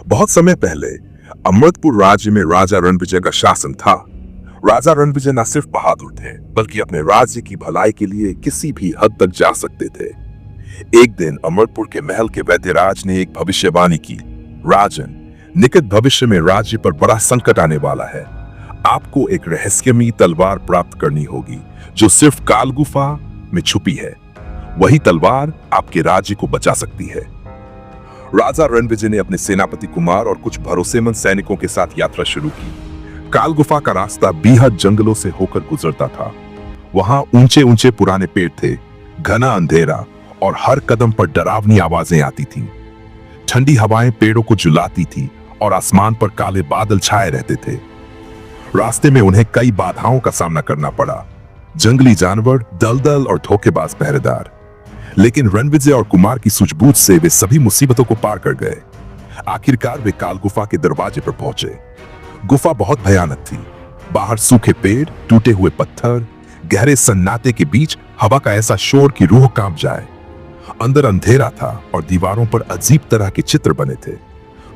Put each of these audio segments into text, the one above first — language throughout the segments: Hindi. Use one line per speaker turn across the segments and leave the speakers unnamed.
बहुत समय पहले अमृतपुर राज्य में राजा रणविजय का शासन था। राजा रणविजय न सिर्फ बहादुर थे, बल्कि अपने राज्य की भलाई के लिए किसी भी हद तक जा सकते थे। एक दिन अमृतपुर के महल के वैद्यराज ने एक भविष्यवाणी की, राजन, निकट भविष्य में राज्य पर बड़ा संकट आने वाला है। आपको एक रहस्यमयी तलवार प्राप्त करनी होगी जो सिर्फ काल गुफा में छुपी है। वही तलवार आपके राज्य को बचा सकती है। राजा रणविजय ने अपने सेनापति कुमार और कुछ भरोसेमंद सैनिकों के साथ यात्रा शुरू की। काल गुफा का रास्ता बेहद जंगलों से होकर गुजरता था। वहां ऊंचे ऊंचे पुराने पेड़ थे, घना अंधेरा और हर कदम पर डरावनी आवाजें आती थीं। ठंडी हवाएं पेड़ों को झुलाती थी और आसमान पर काले बादल छाए रहते थे। रास्ते में उन्हें कई बाधाओं का सामना करना पड़ा, जंगली जानवर, दलदल और धोखेबाज पहरेदार। लेकिन रणविजय और कुमार की सूझबूझ से वे सभी मुसीबतों को पार कर गए। आखिरकार वे काल गुफा के दरवाजे पर पहुंचे। गुफा बहुत भयानक थी। बाहर सूखे पेड़, टूटे हुए पत्थर, गहरे सन्नाटे के बीच हवा का ऐसा शोर कि रूह कांप जाए। अंदर अंधेरा था और दीवारों पर अजीब तरह के चित्र बने थे।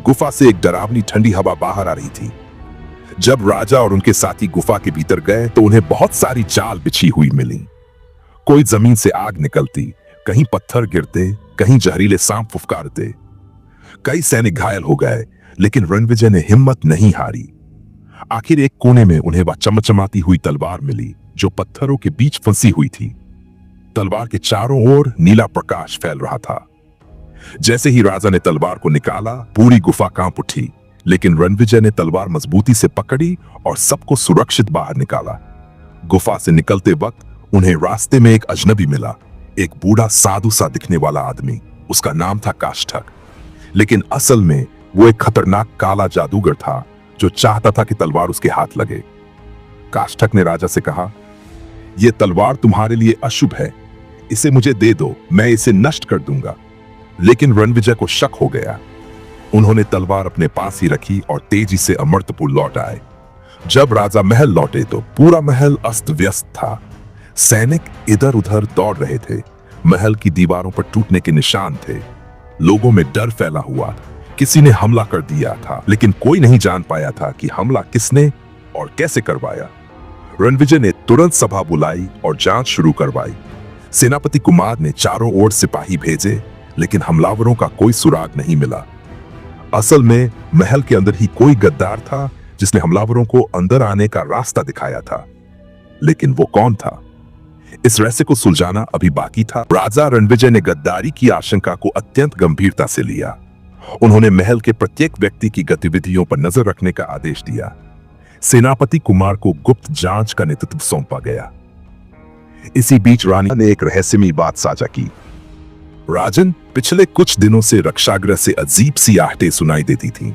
गुफा से एक डरावनी ठंडी हवा बाहर आ रही थी। जब राजा और उनके साथी गुफा के भीतर गए तो उन्हें बहुत सारी जाल बिछी हुई मिली। कोई जमीन से आग निकलती, कहीं पत्थर गिरते, कहीं जहरीले सांप फुफकारते। कई सैनिक घायल हो गए, लेकिन रणविजय ने हिम्मत नहीं हारी। आखिर एक कोने में उन्हें वह चमचमाती हुई तलवार मिली जो पत्थरों के बीच फंसी हुई थी। तलवार के चारों ओर नीला प्रकाश फैल रहा था। जैसे ही राजा ने तलवार को निकाला, पूरी गुफा कांप उठी। लेकिन रणविजय ने तलवार मजबूती से पकड़ी और सबको सुरक्षित बाहर निकाला। गुफा से निकलते वक्त उन्हें रास्ते में एक अजनबी मिला, एक बूढ़ा साधु सा दिखने वाला आदमी। उसका नाम था काष्ठक, लेकिन असल में वो एक खतरनाक काला जादूगर था जो चाहता था कि तलवार उसके हाथ लगे। काष्ठक ने राजा से कहा, यह तलवार तुम्हारे लिए अशुभ है, इसे मुझे दे दो, मैं इसे नष्ट कर दूंगा। लेकिन रणविजय को शक हो गया। उन्होंने तलवार अपने पास ही रखी और तेजी से अमृतपुर लौट आए। जब राजा महल लौटे तो पूरा महल अस्त व्यस्त था। सैनिक इधर उधर दौड़ रहे थे। महल की दीवारों पर टूटने के निशान थे। लोगों में डर फैला हुआ। किसी ने हमला कर दिया था, लेकिन कोई नहीं जान पाया था कि हमला किसने और कैसे करवाया। रणविजय ने तुरंत सभा बुलाई और जांच शुरू करवाई। सेनापति कुमार ने चारों ओर सिपाही भेजे, लेकिन हमलावरों का कोई सुराग नहीं मिला। असल में महल के अंदर ही कोई गद्दार था जिसने हमलावरों को अंदर आने का रास्ता दिखाया था। लेकिन वो कौन था? इस रहस्य को सुलझाना अभी बाकी था। राजा रणविजय ने गद्दारी की आशंका को अत्यंत गंभीरता से लिया। उन्होंने महल के प्रत्येक व्यक्ति की गतिविधियों पर नजर रखने का आदेश दिया। सेनापति कुमार को गुप्त जांच का नेतृत्व सौंपा गया। इसी बीच रानी ने एक रहस्यमयी बात साझा की। राजन, पिछले कुछ दिनों से रक्षागृह से अजीब सी आहटें सुनाई देती थीं।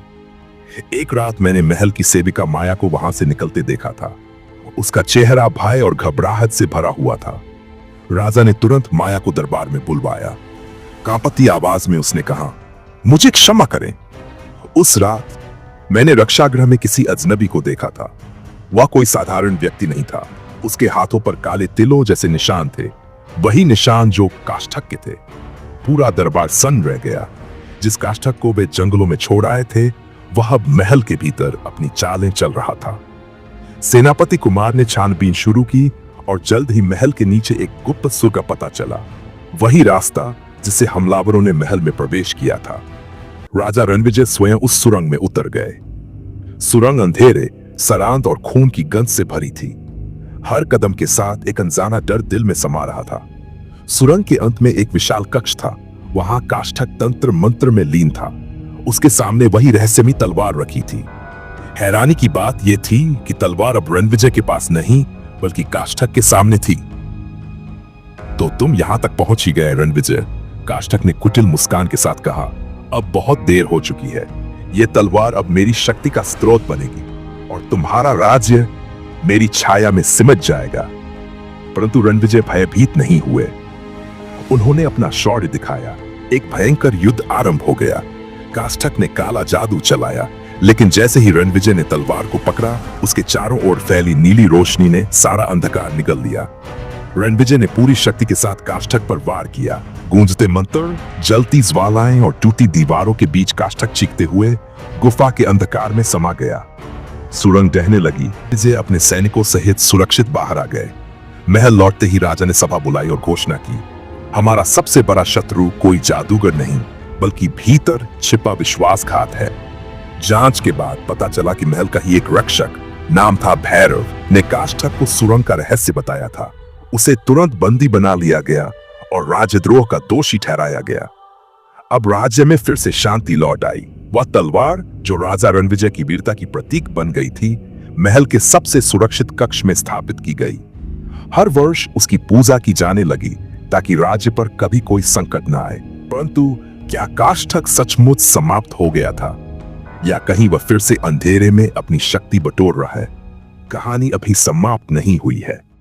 एक रात मैंने महल की सेविका माया को वहां से निकलते देखा था। उसका चेहरा भय और घबराहट से भरा हुआ था। राजा ने तुरंत माया को दरबार में बुलवाया। कांपती आवाज में उसने कहा, मुझे क्षमा करें। उस रात मैंने रक्षागृह में किसी अजनबी को देखा था। वह कोई साधारण व्यक्ति नहीं था। उसके हाथों पर काले तिलों जैसे निशान थे, वही निशान जो काष्ठक के थे। पूरा दरबार सन्न रह गया। जिस काष्ठक को वे जंगलों में छोड़ आए थे, वह अब महल के भीतर अपनी चालें चल रहा था। सेनापति कुमार ने छानबीन शुरू की और जल्द ही महल के नीचे एक गुप्त सुरंग का पता चला, वही रास्ता जिससे हमलावरों ने महल में प्रवेश किया था। राजा रणविजय स्वयं उस सुरंग में उतर गए। सुरंग अंधेरे, सरांत और खून की गंध से भरी थी। हर कदम के साथ एक अनजाना डर दिल में समा रहा था। सुरंग के अंत में एक विशाल कक्ष था। वहां काष्ठक तंत्र मंत्र में लीन था। उसके सामने वही रहस्यमयी तलवार रखी थी। हैरानी की बात यह थी कि तलवार अब रणविजय के पास नहीं, बल्कि काष्ठक के सामने थी। तो तुम यहां तक पहुंच ही गए रणविजय, काष्ठक ने कुटिल मुस्कान के साथ कहा। अब बहुत देर हो चुकी है। यह तलवार अब मेरी शक्ति का स्रोत बनेगी और तुम्हारा राज्य मेरी छाया में सिमट जाएगा। परंतु रणविजय भयभीत नहीं हुए। उन्होंने अपना शौर्य दिखाया। एक भयंकर युद्ध आरंभ हो गया। काष्ठक ने काला जादू चलाया, लेकिन जैसे ही रणविजय ने तलवार को पकड़ा, उसके चारों ओर फैली नीली रोशनी ने सारा अंधकार निगल लिया। रणविजय ने पूरी शक्ति के साथ काष्ठक पर वार किया। गूंजते मंत्र, जलती ज्वालाएं और टूटी दीवारों के बीच काष्ठक चीखते हुए गुफा के अंधकार में समा गया। सुरंग ढहने लगी। विजय अपने सैनिकों सहित सुरक्षित बाहर आ गए। महल लौटते ही राजा ने सभा बुलाई और घोषणा की, हमारा सबसे बड़ा शत्रु कोई जादूगर नहीं बल्कि भीतर छिपा विश्वासघात है। जांच के बाद पता चला कि महल का ही एक रक्षक, नाम था भैरव, ने काष्ठक को सुरंग का रहस्य बताया था। उसे तुरंत बंदी बना लिया गया और राजद्रोह का दोषी ठहराया गया। अब राज्य में फिर से शांति लौट आई। वह तलवार जो राजा रणविजय की वीरता की प्रतीक बन गई थी, महल के सबसे सुरक्षित कक्ष में स्थापित की गई। हर वर्ष उसकी पूजा की जाने लगी ताकि राज्य पर कभी कोई संकट न आए। परंतु क्या काष्ठक सचमुच समाप्त हो गया था या कहीं वह फिर से अंधेरे में अपनी शक्ति बटोर रहा है? कहानी अभी समाप्त नहीं हुई है।